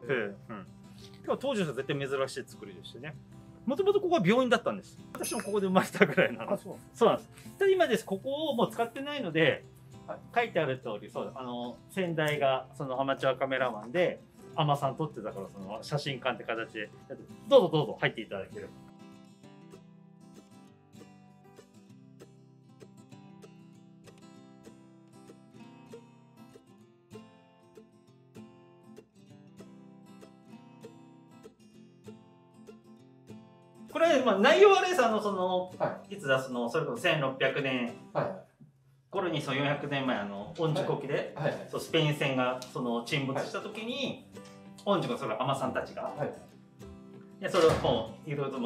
でも当時は絶対珍しい作りでしてね。もともとここは病院だったんです。私もここで生まれたぐらいなの。そうなんです。で今ですここをもう使ってないので、書いてある通り、そう先代がそのアマチュアカメラマンで海女さん撮ってたからその写真館って形でどうぞどうぞ入っていただければ。これまあ内容はねいつだそれこそ1600年頃に400年前御宿沖でスペイン船が沈没した時に御宿の海女さんたちがそれをもういろいろ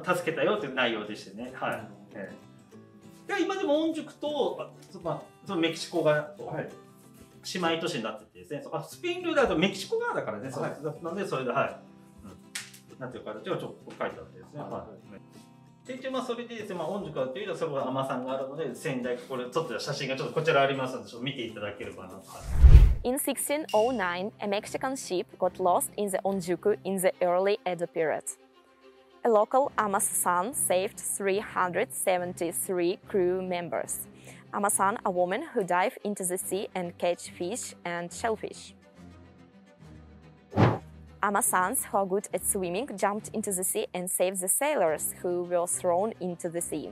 と助けたよという内容でしてね。で今でも御宿とメキシコが姉妹都市になっててですね、スペイン領だとメキシコ側だからね、なのでそれでなんていう形をちょっと書いてあってですね。で一応それでですね、御宿というとそこは海女さんがあるので先代これ撮ってた写真がちょっとこちらありますのでちょっと見ていただければなと。In 1609, a Mexican ship got lost in the Onjuku in the early Edo period. A local Ama-san saved 373 crew members. Ama-san, a woman who dive into the sea and catch fish and shellfish. Ama-sans who are good at swimming jumped into the sea and saved the sailors who were thrown into the sea.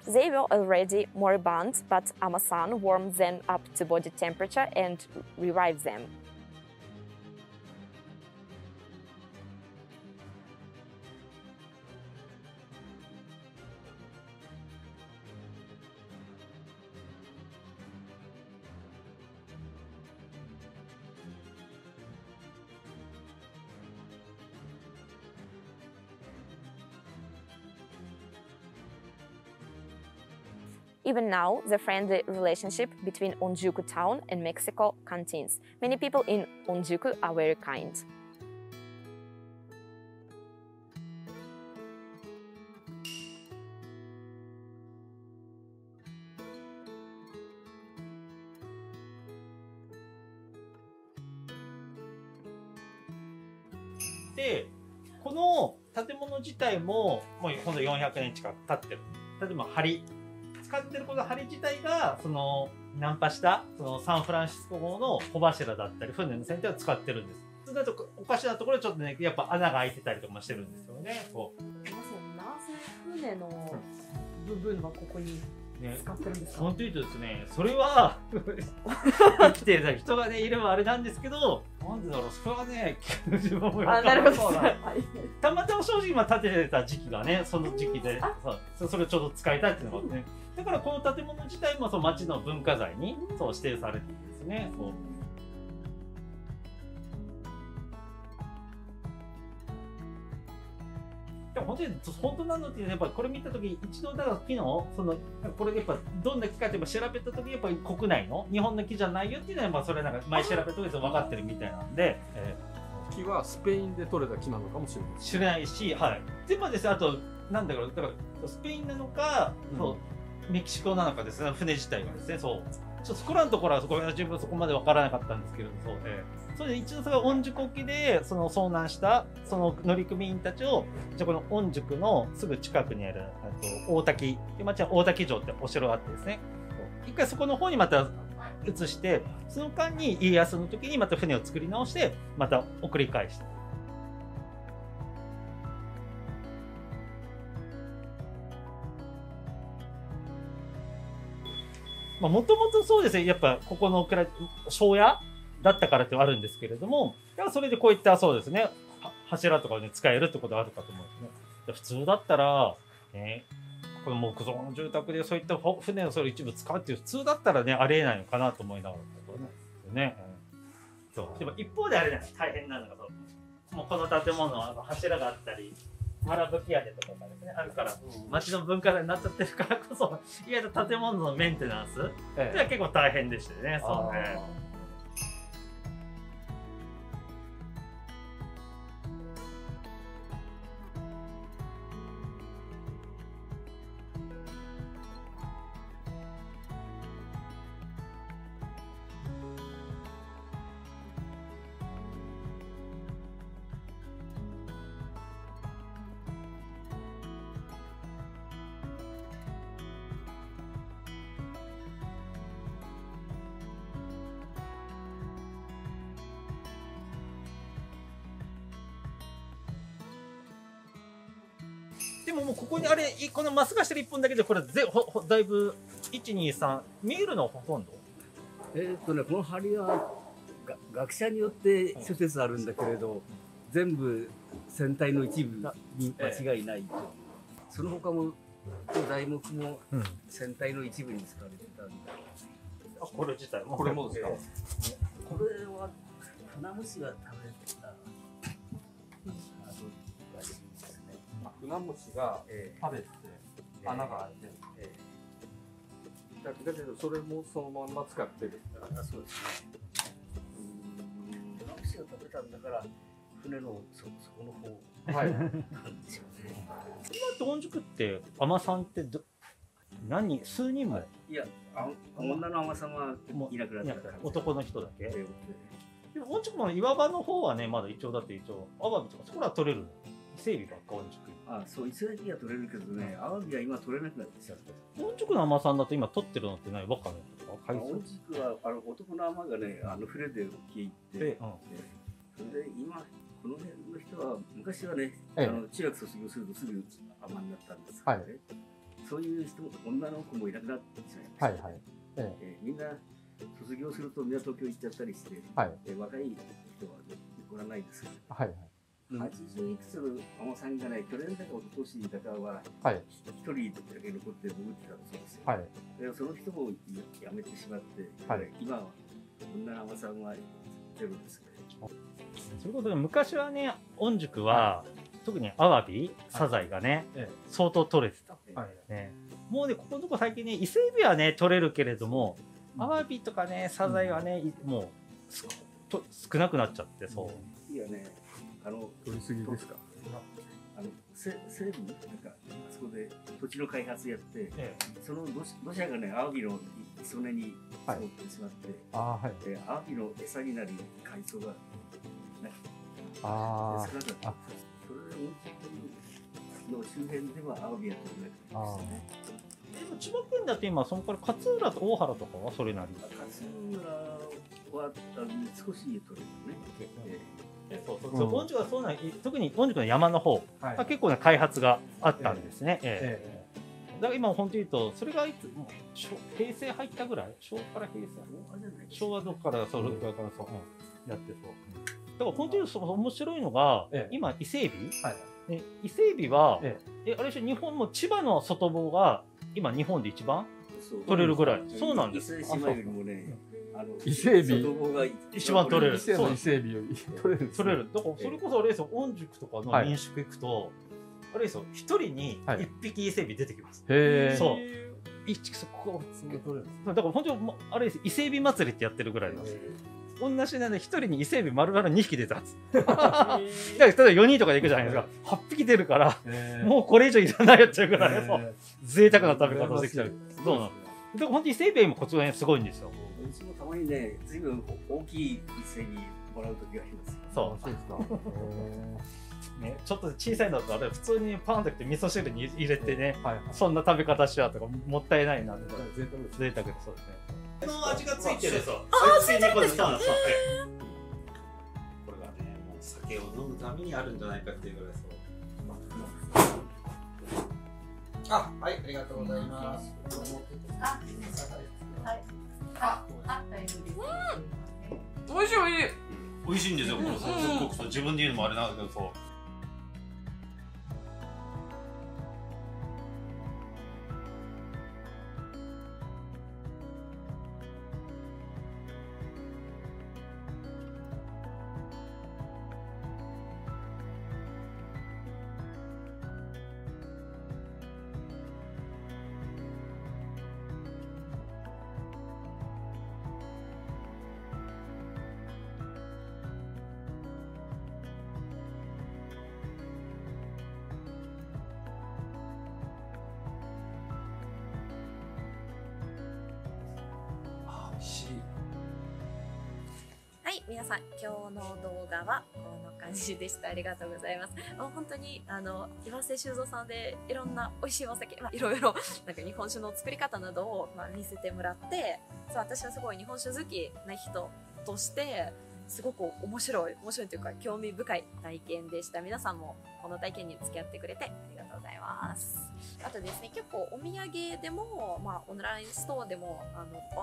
They were already moribund, but Ama-san warmed them up to body temperature and revived them. Even now, the friendly relationship between Onjuku town and Mexico continues. Many people in Onjuku are very kind.で、この建物自体ももうほんと400年近く経ってる。例えば梁使ってるこの梁自体がナンパしたサンフランシスコ号の帆柱だったり船の先端を使ってるんです。それだとおかしなところちょっとねやっぱ穴が開いてたりとかもしてるんですよね。なぜ船の部分はここに使ってるんですか？本当に言うとですね、それは生きてる人がねいればあれなんですけど、なんでだろう、それはね自分も分からない。たまたま正直今建ててた時期がねその時期でそれをちょうど使いたいっていうのがあってね。だからこの建物自体も町の文化財に指定されてるんですね。でも本当なのってやっぱりこれ見た時一度だから昨日これやっぱどんな木かって調べた時やっぱり国内の日本の木じゃないよっていうのはやっぱそれなんか前調べた時で分かってるみたいなんで、木はスペインで取れた木なのかもしれない。知らないし、でもですね、あとなんだろう、だからスペインなのか、メキシコなのかですね、船自体がですね、ちょっとそこらのところは自分そこまで分からなかったんですけれど、それで一度それが御宿沖で遭難した乗組員たちをじゃこの御宿のすぐ近くにある大滝って町は大滝城ってお城があってですね、一回そこの方にまた移して、その間に家康の時にまた船を作り直してまた送り返した。もともとそうですね、やっぱここの庄屋だったからってはあるんですけれども、だからそれでこういったそうですね、柱とかをね使えるってことがあるかと思うんですね。普通だったら、この木造の住宅でそういった船のそれ一部使うっていう普通だったらねありえないのかなと思いながらね。そうでも一方であれです大変なのがもうこの建物は柱があったりわらぶき屋根とかがですねあるから町の文化財になっちゃってるからこそいわゆる建物のメンテナンスっては結構大変でしてね。そうね。でももうここにあれこのマスがしてる1本だけでこれだいぶ123見えるのはほとんど。この梁は学者によって諸説あるんだけれど、全部船体の一部に間違いないと。その他も材木も船体の一部に使われてたんだ。これ自体もこれもですか。これは船虫が食べてた。船虫が食べて穴が開いてる。だけどそれもそのまんま使ってる。そうですね。船虫が食べたんだから船の底の方はい。なんでしょうね。今って御宿って海女さんって数人も。いや女の海女さんはいなくなったから。男の人だけ。でも御宿も岩場の方はねまだ一応アワビとかそこら取れる。伊勢海老ばっか御宿。そう伊勢海老は取れるけどね、アワビは今取れなくなってきちゃった。御宿の海女さんだと今取ってるのって何？ワカメとか海藻。御宿は男の海女がね船で沖へ行って、それで今この辺の人は昔はね中学卒業するとすぐ海女になったんですけどね、そういう人も女の子もいなくなってしまいました。みんな卒業するとみんな東京行っちゃったりして、若い人は残らないですけど。80いくつの海女さんがね、去年だか一昨年だかは一人だけ残って潜ってたそうですよ。その人も辞めてしまって、今は女の海女さんはゼロですね。そういうことで昔はね、御宿は特にアワビ、サザエがね、相当取れてた。もうね、ここのとこ最近ね、伊勢海老はね取れるけれども、アワビとかね、サザエはね、もう少なくなっちゃって、そう。いやね。取りすぎですか。西部なんかあそこで土地の開発やって、その土砂がねアワビの磯根に積もってしまって、アワビの餌になる海藻がなくて少なかった。それでの周辺ではアワビは取れなくなりましたね。でも千葉県だと今そのから勝浦と大原とかはそれなり。勝浦は少し取れるね。御宿はそうなん、特に御宿の山の方が結構な開発があったんですね。だから今本当に言うとそれがいつも平成入ったぐらい、昭和から平成、昭和どこからそれぐらいからそうやってそう。だから本当に面白いのが今伊勢海老、伊勢海老はあれでしょ、日本も千葉の外房が今日本で一番取れるぐらい。そうなんです。伊勢海老が一番取れる。伊勢海老より取れる。だからそれこそあれですよ、御宿とかの民宿行くと、あれですよ、一人に一匹伊勢海老出てきます。そう。ここ取れる。だから本当にあれです、伊勢海老祭りってやってるぐらいなんです。同じなんで一人に伊勢海老丸々2匹出たんです。だから例えば4人とかで行くじゃないですか。8匹出るから、もうこれ以上いらないやっちゃうぐらいの贅沢な食べ方できちゃう。そうなんです。だから本当に伊勢海老もこちらにすごいんですよ。うちもたまにね、ずいぶん大きい伊勢海老もらう時があります。そうですか。ね、ちょっと小さいのだとあれ普通にパンときて味噌汁に入れてね、そんな食べ方しちゃうとかもったいないなとか贅沢でそうですね。この味がついてるそう。ついてこれそうなんです。これがね、もう酒を飲むためにあるんじゃないかっていうぐらいそう。あ、はい、ありがとうございます。美味しい美味しい。美味しいんですよ。これすごく自分で言うのもあれなんだけどそう。皆さん、今日の動画はこんな感じでした。ありがとうございます。本当に、岩瀬修造さんでいろんな美味しいお酒、いろいろ、なんか日本酒の作り方などを、見せてもらって、そう、私はすごい日本酒好きな人として、すごく面白いというか興味深い体験でした。皆さんもこの体験に付き合ってくれてありがとうございます。あとですね、結構お土産でも、オンラインストアでも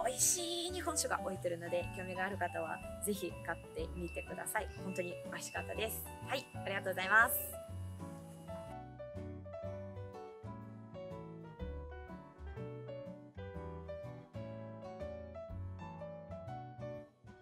美味しい日本酒が置いてるので、興味がある方はぜひ買ってみてください。本当に美味しかったです。はい、ありがとうございます。